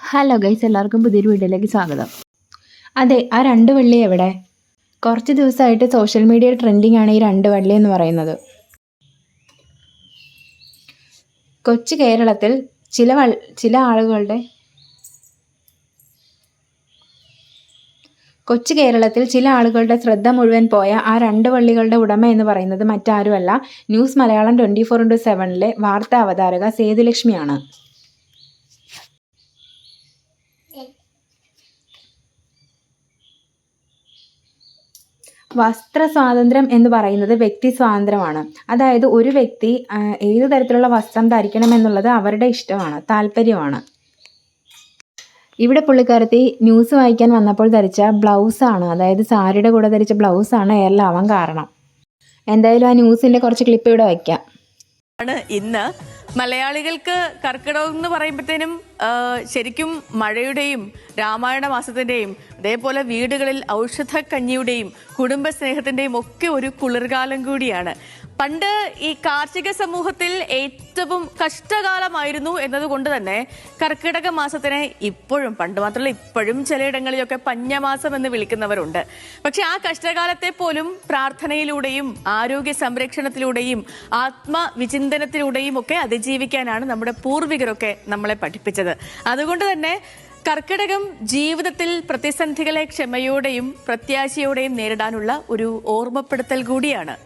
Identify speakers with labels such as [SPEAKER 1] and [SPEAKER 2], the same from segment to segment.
[SPEAKER 1] Hello guys, എല്ലാവർക്കും പുതിയൊരു വീഡിയോയിലേക്ക് സ്വാഗതം. അതെ, ആ രണ്ട് വള്ളി എവിടെ? കുറച്ച് ദിവസമായിട്ട് സോഷ്യൽ മീഡിയ ട്രെൻഡിങ് ആണ് ഈ രണ്ട് വള്ളി എന്ന് പറയുന്നത്. കൊച്ചു കേരളത്തിൽ ചില ആളുകളുടെ ശ്രദ്ധ മുഴുവൻ പോയ ആ രണ്ട് വള്ളികളുടെ ഉടമ എന്ന് പറയുന്നത് മറ്റാരുമല്ല, ന്യൂസ് മലയാളം 24x7 വാർത്താ അവതാരക സേതുലക്ഷ്മിയാണ്. വസ്ത്ര സ്വാതന്ത്ര്യം എന്ന് പറയുന്നത് വ്യക്തി സ്വാതന്ത്ര്യമാണ്. അതായത് ഒരു വ്യക്തി ഏത് തരത്തിലുള്ള വസ്ത്രം ധരിക്കണമെന്നുള്ളത് അവരുടെ ഇഷ്ടമാണ്, താല്പര്യമാണ്. ഇവിടെ പുള്ളിക്കാരത്തി ന്യൂസ് വായിക്കാൻ വന്നപ്പോൾ ധരിച്ച ബ്ലൗസാണ്, അതായത് സാരിയുടെ കൂടെ ധരിച്ച ബ്ലൗസാണ് എയറിലാവാൻ കാരണം. എന്തായാലും ആ ന്യൂസിൻ്റെ കുറച്ച് ക്ലിപ്പ് ഇവിടെ വയ്ക്കാം.
[SPEAKER 2] ഇന്ന് മലയാളികൾക്ക് കർക്കിടകം എന്ന് പറയുമ്പോഴത്തേനും ശരിക്കും മഴയുടെയും രാമായണ മാസത്തിൻ്റെയും അതേപോലെ വീടുകളിൽ ഔഷധക്കഞ്ഞിയുടെയും കുടുംബസ്നേഹത്തിൻ്റെയും ഒക്കെ ഒരു കുളിർകാലം കൂടിയാണ്. പണ്ട് ഈ കാർഷിക സമൂഹത്തിൽ ഏറ്റവും കഷ്ടകാലമായിരുന്നു എന്നതുകൊണ്ട് തന്നെ കർക്കിടക മാസത്തിനെ ഇപ്പോഴും, പണ്ട് മാത്രമല്ല ഇപ്പോഴും ചിലയിടങ്ങളിലൊക്കെ പഞ്ഞമാസം എന്ന് വിളിക്കുന്നവരുണ്ട്. പക്ഷെ ആ കഷ്ടകാലത്തെ പോലും പ്രാർത്ഥനയിലൂടെയും ആരോഗ്യ സംരക്ഷണത്തിലൂടെയും ആത്മവിചിന്തനത്തിലൂടെയും ഒക്കെ അതിജീവിക്കാനാണ് നമ്മുടെ പൂർവികരൊക്കെ നമ്മളെ പഠിപ്പിച്ചത്. അതുകൊണ്ട് തന്നെ കർക്കിടകം ജീവിതത്തിൽ പ്രതിസന്ധികളെ ക്ഷമയോടെയും പ്രത്യാശയോടെയും നേരിടാനുള്ള ഒരു ഓർമ്മപ്പെടുത്തൽ കൂടിയാണ്.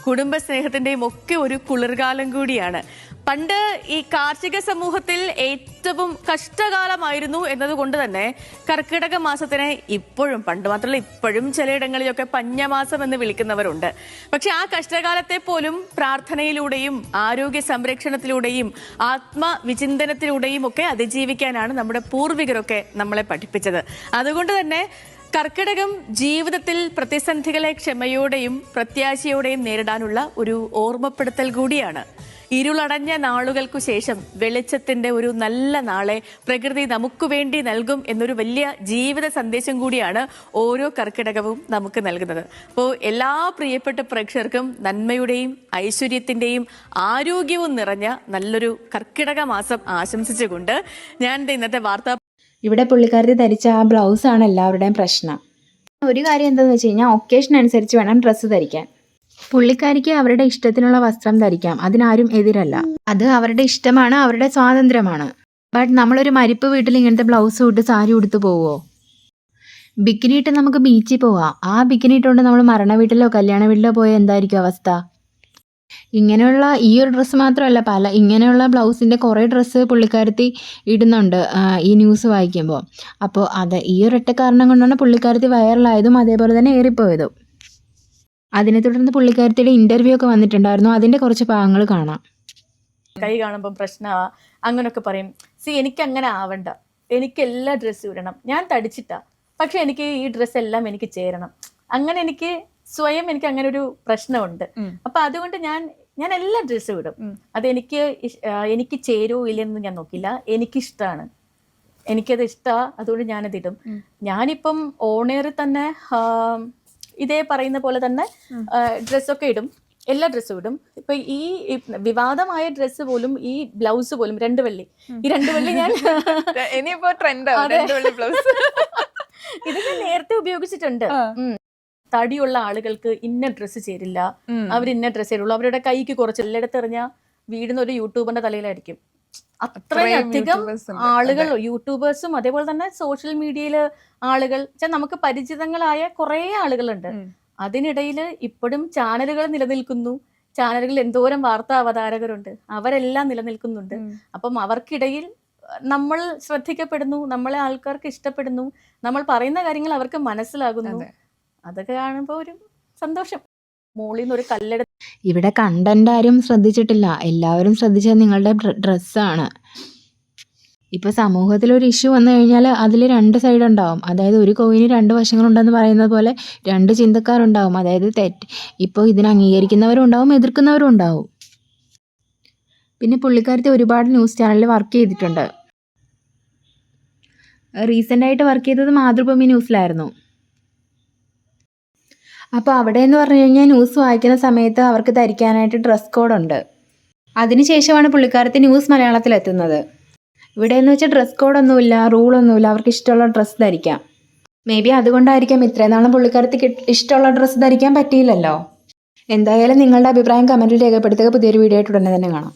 [SPEAKER 2] കുടുംബസ്നേഹത്തിൻ്റെയും ഒക്കെ ഒരു കുളിർകാലം കൂടിയാണ്. പണ്ട് ഈ കാർഷിക സമൂഹത്തിൽ ഏറ്റവും കഷ്ടകാലമായിരുന്നു എന്നതുകൊണ്ട് തന്നെ കർക്കിടക മാസത്തിനെ ഇപ്പോഴും, പണ്ട് മാത്രമല്ല ഇപ്പോഴും ചിലയിടങ്ങളിലൊക്കെ പഞ്ഞമാസം എന്ന് വിളിക്കുന്നവരുണ്ട്. പക്ഷെ ആ കഷ്ടകാലത്തെ പോലും പ്രാർത്ഥനയിലൂടെയും ആരോഗ്യ സംരക്ഷണത്തിലൂടെയും ആത്മവിചിന്തനത്തിലൂടെയും ഒക്കെ അതിജീവിക്കാനാണ് നമ്മുടെ പൂർവികരൊക്കെ നമ്മളെ പഠിപ്പിച്ചത്. അതുകൊണ്ട് തന്നെ കർക്കിടകം ജീവിതത്തിൽ പ്രതിസന്ധികളെ ക്ഷമയോടെയും പ്രത്യാശയോടെയും നേരിടാനുള്ള ഒരു ഓർമ്മപ്പെടുത്തൽ കൂടിയാണ്. ഇരുളടഞ്ഞ നാളുകൾക്കു ശേഷം വെളിച്ചത്തിന്റെ ഒരു നല്ല നാളെ പ്രകൃതി നമുക്ക് വേണ്ടി നൽകും എന്നൊരു വലിയ ജീവിത സന്ദേശം കൂടിയാണ് ഓരോ കർക്കിടകവും നമുക്ക് നൽകുന്നത്. അപ്പോൾ എല്ലാ പ്രിയപ്പെട്ട പ്രേക്ഷകർക്കും നന്മയുടെയും ഐശ്വര്യത്തിന്റെയും ആരോഗ്യവും നിറഞ്ഞ നല്ലൊരു കർക്കിടക മാസം ആശംസിച്ചുകൊണ്ട് ഞാൻ ഇന്നത്തെ വാർത്ത
[SPEAKER 1] ഇവിടെ പുള്ളിക്കാരത്തി ധരിച്ച ആ ബ്ലൗസാണ് എല്ലാവരുടെയും പ്രശ്നം. ഒരു കാര്യം എന്താണെന്ന് വെച്ച് കഴിഞ്ഞാൽ ഒക്കേഷൻ അനുസരിച്ച് വേണം ഡ്രസ്സ് ധരിക്കാൻ. പുള്ളിക്കാരിക്ക് അവരുടെ ഇഷ്ടത്തിനുള്ള വസ്ത്രം ധരിക്കാം, അതിനാരും എതിരല്ല. അത് അവരുടെ ഇഷ്ടമാണ്, അവരുടെ സ്വാതന്ത്ര്യമാണ്. ബട്ട് നമ്മളൊരു മരിപ്പ് വീട്ടിൽ ഇങ്ങനത്തെ ബ്ലൗസ് ഇട്ട് സാരി ഉടുത്ത് പോവുമോ? ബിക്കിനി ഇട്ട് നമുക്ക് ബീച്ചിൽ പോവാം. ആ ബിക്കിനി ഇട്ടുകൊണ്ട് നമ്മൾ മരണ വീട്ടിലോ കല്യാണ വീട്ടിലോ പോയാൽ എന്തായിരിക്കും അവസ്ഥ? ഇങ്ങനെയുള്ള ഈ ഒരു ഡ്രസ്സ് മാത്രമല്ല, ഇങ്ങനെയുള്ള ബ്ലൗസിൻ്റെ കുറേ ഡ്രസ്സ് പുള്ളിക്കാരത്തി ഇടുന്നുണ്ട് ഈ ന്യൂസ് വായിക്കുമ്പോൾ. അപ്പോൾ ഈ ഒരൊറ്റ കാരണം കൊണ്ടാണ് പുള്ളിക്കാരത്തി വൈറലായതും അതേപോലെ തന്നെ ഏറിപ്പോയതും. അതിനെ തുടർന്ന് പുള്ളിക്കാരത്തിയുടെ ഇൻ്റർവ്യൂ ഒക്കെ വന്നിട്ടുണ്ടായിരുന്നു, അതിൻ്റെ കുറച്ച് ഭാഗങ്ങൾ കാണാം.
[SPEAKER 2] കൈ കാണുമ്പം പ്രശ്നമാ അങ്ങനൊക്കെ പറയും. എനിക്ക് അങ്ങനെ ആവണ്ട, എനിക്ക് എല്ലാ ഡ്രസ്സും ഇടണം, ഞാൻ തടിച്ചിട്ടാ, പക്ഷെ എനിക്ക് ഈ ഡ്രസ്സ് എല്ലാം എനിക്ക് ചേരണം. അങ്ങനെ എനിക്ക് സ്വയം എനിക്ക് അങ്ങനെ ഒരു പ്രശ്നമുണ്ട്. അപ്പൊ അതുകൊണ്ട് ഞാൻ എല്ലാ ഡ്രസ്സും ഇടും. അത് എനിക്ക് ചേരുവോ ഇല്ലെന്ന് ഞാൻ നോക്കില്ല, എനിക്കിഷ്ടമാണ്, എനിക്കത് ഇഷ്ടമാണ്, അതുകൊണ്ട് ഞാനത് ഇടും. ഞാനിപ്പം ഓണേറിൽ തന്നെ ഇതേ പറയുന്ന പോലെ തന്നെ ഡ്രസ്സൊക്കെ ഇടും, എല്ലാ ഡ്രസ്സും ഇടും. ഇപ്പൊ ഈ വിവാദമായ ഡ്രസ്സ് പോലും, ഈ ബ്ലൗസ് പോലും, ഈ രണ്ട് വള്ളി ഞാൻ
[SPEAKER 3] ഇനിയിപ്പോ ട്രെൻഡ്
[SPEAKER 2] ഇത് ഞാൻ നേരത്തെ ഉപയോഗിച്ചിട്ടുണ്ട്. തടിയുള്ള ആളുകൾക്ക് ഇന്ന ഡ്രസ്സ് ചേരില്ല, അവർ ഇന്ന ഡ്രസ്സ് ചേരുള്ളൂ, അവരുടെ കൈക്ക് കുറച്ച് എല്ലായിടത്ത് എറിഞ്ഞാൽ വീടുന്ന ഒരു യൂട്യൂബറിന്റെ തലയിലായിരിക്കും. അത്രയധികം ആളുകൾ, യൂട്യൂബേഴ്സും അതേപോലെ തന്നെ സോഷ്യൽ മീഡിയയില് ആളുകൾ, നമുക്ക് പരിചിതങ്ങളായ കുറെ ആളുകളുണ്ട്. അതിനിടയിൽ ഇപ്പോഴും ചാനലുകൾ നിലനിൽക്കുന്നു. ചാനലുകളിൽ എന്തോരം വാർത്താ അവതാരകരുണ്ട്, അവരെല്ലാം നിലനിൽക്കുന്നുണ്ട്. അപ്പം അവർക്കിടയിൽ നമ്മൾ ശ്രദ്ധിക്കപ്പെടുന്നു, നമ്മളെ ആൾക്കാർക്ക് ഇഷ്ടപ്പെടുന്നു, നമ്മൾ പറയുന്ന കാര്യങ്ങൾ അവർക്ക് മനസ്സിലാകുന്നു. അതൊക്കെ കാണുമ്പോൾ ഒരു സന്തോഷം. മോളിൽ നിന്ന് ഒരു കല്ലെടുത്ത്
[SPEAKER 1] ഇവിടെ കണ്ടന്റ് ആരും ശ്രദ്ധിച്ചിട്ടില്ല, എല്ലാവരും ശ്രദ്ധിച്ചത് നിങ്ങളുടെ ഡ്രസ്സാണ്. ഇപ്പോൾ സമൂഹത്തിൽ ഒരു ഇഷ്യൂ വന്നു കഴിഞ്ഞാൽ അതിൽ രണ്ട് സൈഡ് ഉണ്ടാവും. അതായത് ഒരു കോയിന് രണ്ട് വശങ്ങളുണ്ടെന്ന് പറയുന്നത് പോലെ രണ്ട് ചിന്തക്കാരുണ്ടാവും. അതായത് ഇപ്പോൾ ഇതിനെ അംഗീകരിക്കുന്നവരും ഉണ്ടാവും, എതിർക്കുന്നവരും ഉണ്ടാവും. പിന്നെ പുള്ളിക്കാരത്തി ഒരുപാട് ന്യൂസ് ചാനലിൽ വർക്ക് ചെയ്തിട്ടുണ്ട്. റീസെൻ്റായിട്ട് വർക്ക് ചെയ്തത് മാതൃഭൂമി ന്യൂസിലായിരുന്നു. അപ്പോൾ അവിടെ എന്ന് പറഞ്ഞു കഴിഞ്ഞാൽ ന്യൂസ് വായിക്കുന്ന സമയത്ത് അവർക്ക് ധരിക്കാനായിട്ട് ഡ്രസ് കോഡുണ്ട്. അതിനുശേഷമാണ് പുള്ളിക്കാരത്തി ന്യൂസ് മലയാളത്തിലെത്തുന്നത്. ഇവിടെ എന്ന് വെച്ചാൽ ഡ്രസ് കോഡൊന്നുമില്ല, റൂളൊന്നുമില്ല, അവർക്ക് ഇഷ്ടമുള്ള ഡ്രസ്സ് ധരിക്കാം. മേ ബി അതുകൊണ്ടായിരിക്കാം ഇത്രയും നാളും പുള്ളിക്കാരത്തിക്ക് ഇഷ്ടമുള്ള ഡ്രസ്സ് ധരിക്കാൻ പറ്റിയില്ലല്ലോ. എന്തായാലും നിങ്ങളുടെ അഭിപ്രായം കമൻറ്റിൽ രേഖപ്പെടുത്തുക. പുതിയൊരു വീഡിയോ ആയിട്ട് ഉടനെ തന്നെ കാണാം.